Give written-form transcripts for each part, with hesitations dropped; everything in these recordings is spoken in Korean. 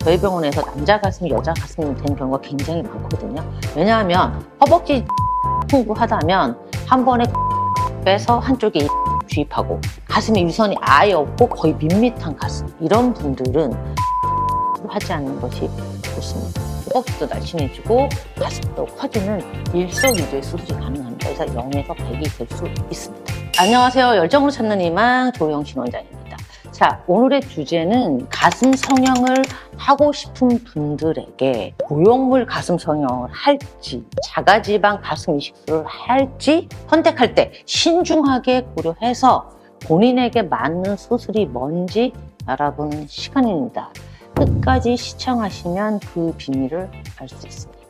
저희 병원에서 남자 가슴이 여자 가슴이 되는 경우가 굉장히 많거든요. 왜냐하면 허벅지 풍부하다면 한 번에 빼서 한쪽에 주입하고 가슴에 유선이 아예 없고 거의 밋밋한 가슴, 이런 분들은 하지 않는 것이 좋습니다. 허벅지도 날씬해지고 가슴도 커지는 일석이조의 수술이 가능합니다. 그래서 0에서 100이 될 수 있습니다. 안녕하세요. 열정으로 찾는 희망 조영신 원장입니다. 자, 오늘의 주제는 가슴 성형을 하고 싶은 분들에게 보형물 가슴 성형을 할지 자가지방 가슴 이식술을 할지 선택할 때 신중하게 고려해서 본인에게 맞는 수술이 뭔지 알아보는 시간입니다. 끝까지 시청하시면 그 비밀을 알 수 있습니다.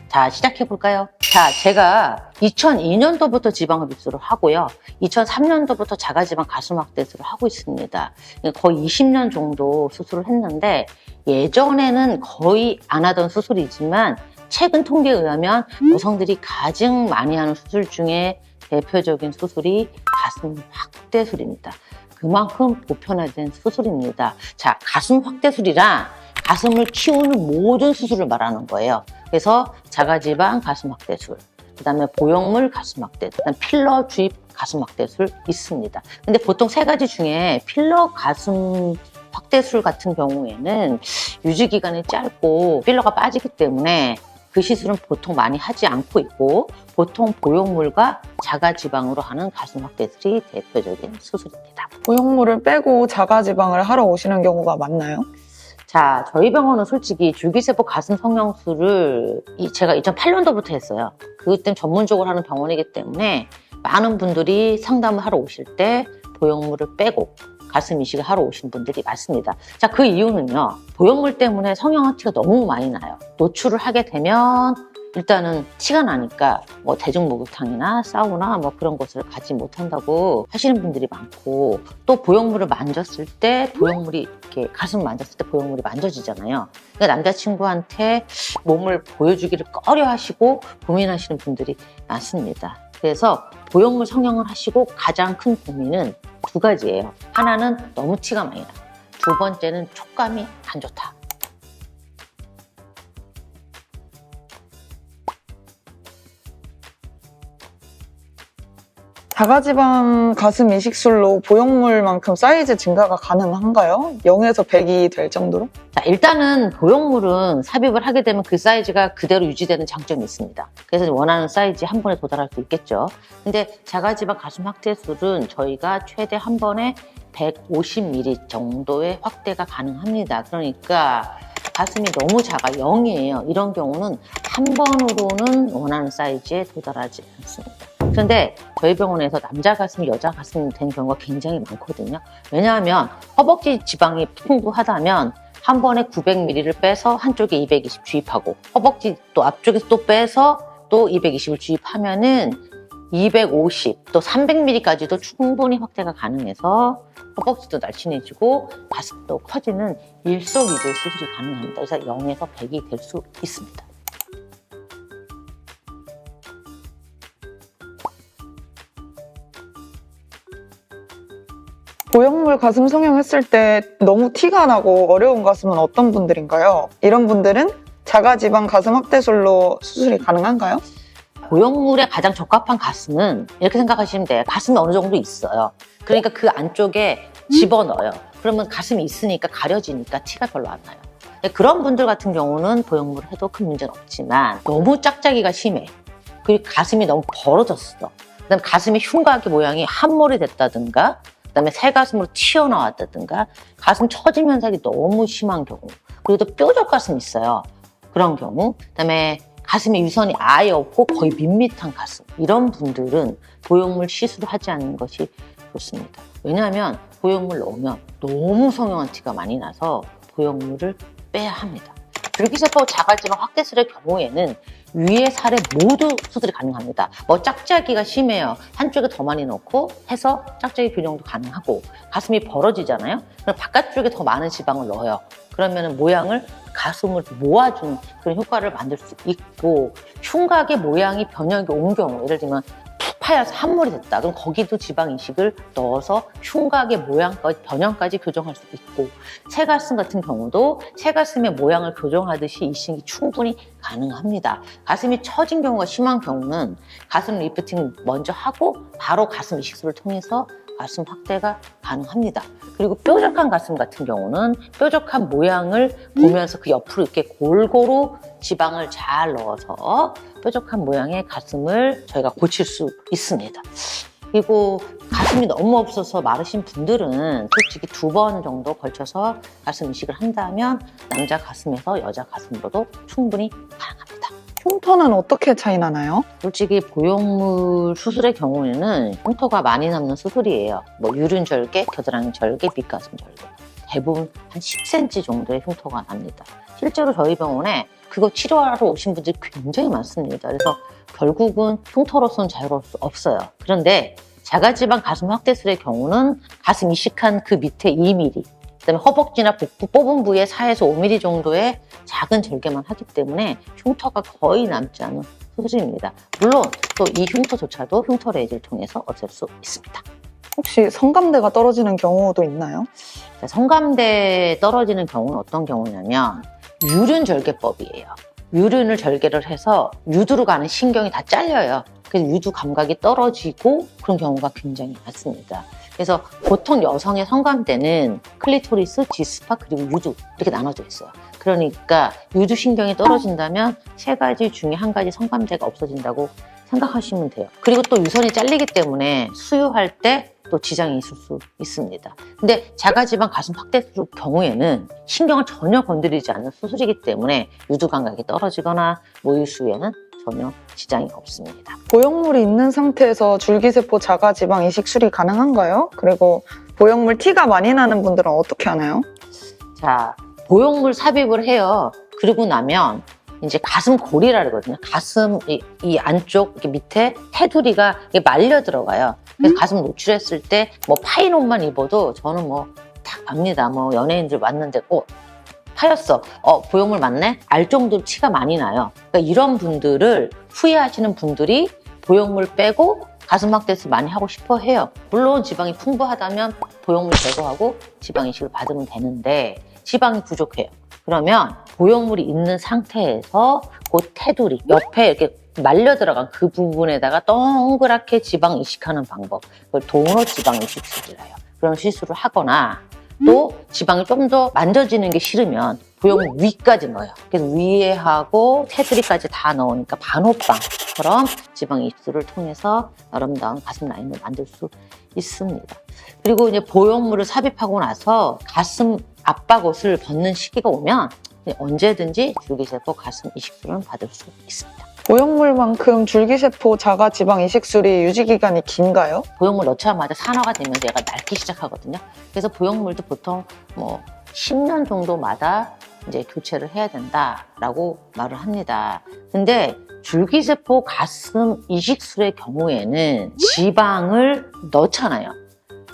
자, 시작해 볼까요? 자, 제가 2002년도부터 지방흡 입술을 하고요. 2003년도부터 자가지방 가슴 확대술을 하고 있습니다. 거의 20년 정도 수술을 했는데 예전에는 거의 안 하던 수술이지만 최근 통계에 의하면 여성들이 가장 많이 하는 수술 중에 대표적인 수술이 가슴 확대술입니다. 그만큼 보편화된 수술입니다. 자, 가슴 확대술이란 가슴을 키우는 모든 수술을 말하는 거예요. 그래서 자가지방 가슴 확대술, 그 다음에 보형물 가슴 확대술, 그다음 필러 주입 가슴 확대술 있습니다. 근데 보통 세 가지 중에 필러 가슴 확대술 같은 경우에는 유지기간이 짧고 필러가 빠지기 때문에 그 시술은 보통 많이 하지 않고 있고 보통 보형물과 자가지방으로 하는 가슴 확대술이 대표적인 수술입니다. 보형물을 빼고 자가지방을 하러 오시는 경우가 많나요? 자, 저희 병원은 솔직히 줄기세포 가슴 성형술을 제가 2008년도부터 했어요. 그때 전문적으로 하는 병원이기 때문에 많은 분들이 상담을 하러 오실 때 보형물을 빼고 가슴 이식을 하러 오신 분들이 많습니다. 자, 그 이유는요. 보형물 때문에 성형한 티가 너무 많이 나요. 노출을 하게 되면 일단은 티가 나니까 뭐 대중목욕탕이나 사우나 뭐 그런 곳을 가지 못한다고 하시는 분들이 많고, 또 보형물을 만졌을 때 보형물이 이렇게 가슴을 만졌을 때 보형물이 만져지잖아요. 그러니까 남자친구한테 몸을 보여주기를 꺼려 하시고 고민하시는 분들이 많습니다. 그래서 보형물 성형을 하시고 가장 큰 고민은 두 가지예요. 하나는 너무 티가 많이 나. 두 번째는 촉감이 안 좋다. 자가지방 가슴 이식술로 보형물만큼 사이즈 증가가 가능한가요? 0에서 100이 될 정도로? 자, 일단은 보형물은 삽입을 하게 되면 그 사이즈가 그대로 유지되는 장점이 있습니다. 그래서 원하는 사이즈에 한 번에 도달할 수 있겠죠. 근데 자가지방 가슴 확대술은 저희가 최대 한 번에 150mm 정도의 확대가 가능합니다. 그러니까 가슴이 너무 작아 0이에요. 이런 경우는 한 번으로는 원하는 사이즈에 도달하지 않습니다. 그런데 저희 병원에서 남자 가슴이 여자 가슴이 되는 경우가 굉장히 많거든요. 왜냐하면 허벅지 지방이 풍부하다면 한 번에 900ml를 빼서 한쪽에 220 주입하고 허벅지 또 앞쪽에서 또 빼서 또 220을 주입하면은 250, 또 300ml까지도 충분히 확대가 가능해서 허벅지도 날씬해지고 가슴도 커지는 일석이조의 수술이 가능합니다. 그래서 0에서 100이 될 수 있습니다. 보형물 가슴 성형했을 때 너무 티가 나고 어려운 가슴은 어떤 분들인가요? 이런 분들은 자가지방 가슴 확대술로 수술이 가능한가요? 보형물에 가장 적합한 가슴은 이렇게 생각하시면 돼요. 가슴이 어느 정도 있어요. 그러니까 그 안쪽에 집어넣어요. 그러면 가슴이 있으니까 가려지니까 티가 별로 안 나요. 그런 분들 같은 경우는 보형물을 해도 큰 문제는 없지만 너무 짝짝이가 심해. 그리고 가슴이 너무 벌어졌어. 그다음에 가슴의 흉곽의 모양이 함몰이 됐다든가 그다음에 새 가슴으로 튀어나왔다든가 가슴 처짐 현상이 너무 심한 경우, 그리고 또 뾰족 가슴이 있어요. 그런 경우, 그다음에 가슴에 유선이 아예 없고 거의 밋밋한 가슴, 이런 분들은 보형물 시술을 하지 않는 것이 좋습니다. 왜냐하면 보형물 넣으면 너무 성형한 티가 많이 나서 보형물을 빼야 합니다. 줄기세포 자가지방 확대술의 경우에는 위에 살에 모두 수술이 가능합니다. 뭐 짝짝이가 심해요. 한쪽에 더 많이 넣고 해서 짝짝이 교정도 가능하고, 가슴이 벌어지잖아요. 그럼 바깥쪽에 더 많은 지방을 넣어요. 그러면 모양을 가슴을 모아주는 그런 효과를 만들 수 있고, 흉곽의 모양이 변형이 온 경우, 예를 들면 푹 파여서 함몰이 됐다. 그럼 거기도 지방 이식을 넣어서 흉곽의 모양까지 변형까지 교정할 수 있고, 새가슴 같은 경우도 새가슴의 모양을 교정하듯이 이식이 충분히 가능합니다. 가슴이 처진 경우가 심한 경우는 가슴 리프팅 먼저 하고 바로 가슴 이식술을 통해서 가슴 확대가 가능합니다. 그리고 뾰족한 가슴 같은 경우는 뾰족한 모양을 보면서 그 옆으로 이렇게 골고루 지방을 잘 넣어서 뾰족한 모양의 가슴을 저희가 고칠 수 있습니다. 그리고 가슴이 너무 없어서 마르신 분들은 솔직히 2번 정도 걸쳐서 가슴 이식을 한다면 남자 가슴에서 여자 가슴으로도 충분히 가능합니다. 흉터는 어떻게 차이 나나요? 솔직히 보형물 수술의 경우에는 흉터가 많이 남는 수술이에요. 뭐 유륜 절개, 겨드랑이 절개, 밑가슴 절개. 대부분 한 10cm 정도의 흉터가 납니다. 실제로 저희 병원에 그거 치료하러 오신 분들이 굉장히 많습니다. 그래서 결국은 흉터로서는 자유로울 수 없어요. 그런데 자가지방 가슴 확대술의 경우는 가슴 이식한 그 밑에 2mm, 그다음에 허벅지나 복부 뽑은 부위에 4에서 5mm 정도의 작은 절개만 하기 때문에 흉터가 거의 남지 않은 수술입니다. 물론 또 이 흉터조차도 흉터 레이저를 통해서 없앨 수 있습니다. 혹시 성감대가 떨어지는 경우도 있나요? 자, 성감대 떨어지는 경우는 어떤 경우냐면 유륜 절개법이에요. 유륜을 절개를 해서 유두로 가는 신경이 다 잘려요. 그래서 유두 감각이 떨어지고 그런 경우가 굉장히 많습니다. 그래서 보통 여성의 성감대는 클리토리스, 지스파 그리고 유두 이렇게 나눠져 있어요. 그러니까 유두 신경이 떨어진다면 3가지 중에 1가지 성감대가 없어진다고 생각하시면 돼요. 그리고 또 유선이 잘리기 때문에 수유할 때 또 지장이 있을 수 있습니다. 근데 자가지방 가슴 확대술 경우에는 신경을 전혀 건드리지 않는 수술이기 때문에 유두 감각이 떨어지거나 모유 수유에는 전혀 지장이 없습니다. 보형물이 있는 상태에서 줄기세포 자가지방 이식술이 가능한가요? 그리고 보형물 티가 많이 나는 분들은 어떻게 하나요? 자, 보형물 삽입을 해요. 그러고 나면 이제 가슴 골이라 그러거든요. 가슴 이 안쪽 이렇게 밑에 테두리가 이게 말려 들어가요. 그래서 가슴 노출했을 때 뭐 파인 옷만 입어도 저는 뭐 딱 압니다. 뭐 연예인들 왔는데 파였어. 보형물 맞네? 알 정도로 티가 많이 나요. 그러니까 이런 분들을 후회하시는 분들이 보형물 빼고 가슴 확대술 많이 하고 싶어 해요. 물론 지방이 풍부하다면 보형물 제거하고 지방 이식을 받으면 되는데 지방이 부족해요. 그러면 보형물이 있는 상태에서 그 테두리 옆에 이렇게 말려 들어간 그 부분에다가 동그랗게 지방 이식하는 방법, 그걸 도넛 지방 이식술이라 해요. 그런 시술을 하거나 또 지방이 좀 더 만져지는 게 싫으면 보형물 위까지 넣어요. 그래서 위에 하고 테두리까지 다 넣으니까 반호빵처럼 지방 이식술을 통해서 아름다운 가슴 라인을 만들 수 있습니다. 그리고 이제 보형물을 삽입하고 나서 가슴 압박옷을 벗는 시기가 오면 언제든지 줄기세포 가슴 이식술은 받을 수 있습니다. 보형물만큼 줄기세포 자가지방 이식술이 유지기간이 긴가요? 보형물 넣자마자 산화가 되면서 얘가 닳기 시작하거든요. 그래서 보형물도 보통 뭐 10년 정도마다 이제 교체를 해야 된다라고 말을 합니다. 근데 줄기세포 가슴 이식술의 경우에는 지방을 넣잖아요.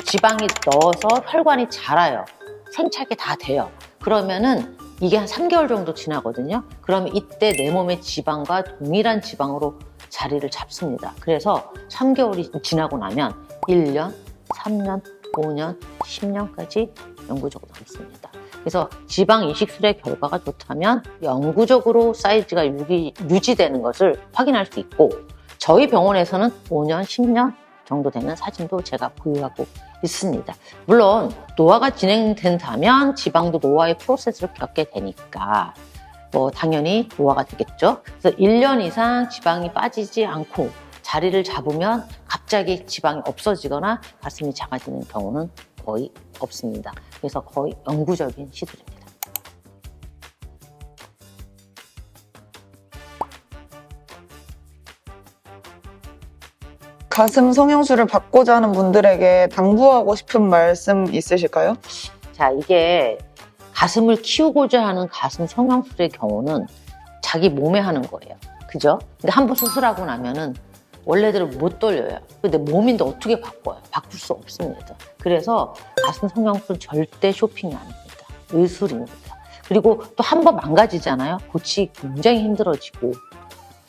지방이 넣어서 혈관이 자라요. 생착이 다 돼요. 그러면은 이게 한 3개월 정도 지나거든요. 그러면 이때 내 몸의 지방과 동일한 지방으로 자리를 잡습니다. 그래서 3개월이 지나고 나면 1년, 3년, 5년, 10년까지 영구적으로 남습니다. 그래서 지방 이식술의 결과가 좋다면 영구적으로 사이즈가 유지되는 것을 확인할 수 있고 저희 병원에서는 5년, 10년 정도 되는 사진도 제가 보유하고 있습니다. 물론 노화가 진행된다면 지방도 노화의 프로세스를 겪게 되니까 뭐 당연히 노화가 되겠죠. 그래서 1년 이상 지방이 빠지지 않고 자리를 잡으면 갑자기 지방이 없어지거나 가슴이 작아지는 경우는 거의 없습니다. 그래서 거의 영구적인 시술입니다. 가슴 성형술을 받고자 하는 분들에게 당부하고 싶은 말씀 있으실까요? 자, 이게 가슴을 키우고자 하는 가슴 성형술의 경우는 자기 몸에 하는 거예요. 그죠? 근데 한번 수술하고 나면은 원래대로 못 돌려요. 근데 몸인데 어떻게 바꿔요? 바꿀 수 없습니다. 그래서 가슴 성형술 절대 쇼핑이 아닙니다. 의술입니다. 그리고 또 한 번 망가지잖아요. 고치기 굉장히 힘들어지고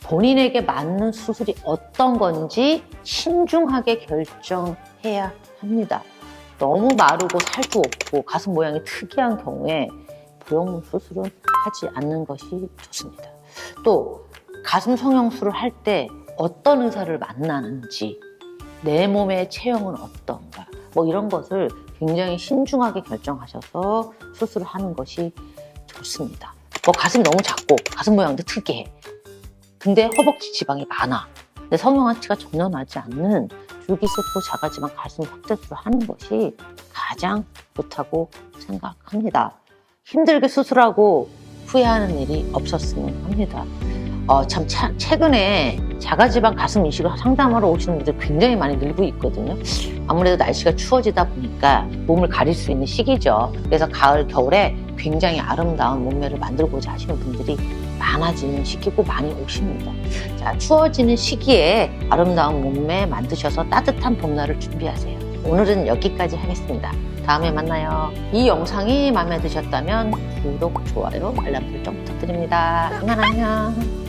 본인에게 맞는 수술이 어떤 건지 신중하게 결정해야 합니다. 너무 마르고 살도 없고 가슴 모양이 특이한 경우에 부영문 수술은 하지 않는 것이 좋습니다. 또 가슴 성형술을 할 때 어떤 의사를 만나는지, 내 몸의 체형은 어떤가, 뭐 이런 것을 굉장히 신중하게 결정하셔서 수술을 하는 것이 좋습니다. 뭐 가슴이 너무 작고 가슴 모양도 특이해. 근데 허벅지 지방이 많아. 근데 성형한 티가 전혀 나지 않는 줄기세포 자가지방 가슴 확대술을 하는 것이 가장 좋다고 생각합니다. 힘들게 수술하고 후회하는 일이 없었으면 합니다. 최근에 자가지방 가슴 이식을 상담하러 오시는 분들 굉장히 많이 늘고 있거든요. 아무래도 날씨가 추워지다 보니까 몸을 가릴 수 있는 시기죠. 그래서 가을, 겨울에 굉장히 아름다운 몸매를 만들고자 하시는 분들이 많아지는 시기고 많이 오십니다. 자, 추워지는 시기에 아름다운 몸매 만드셔서 따뜻한 봄날을 준비하세요. 오늘은 여기까지 하겠습니다. 다음에 만나요. 이 영상이 마음에 드셨다면 구독, 좋아요, 알람 설정 부탁드립니다. 안녕.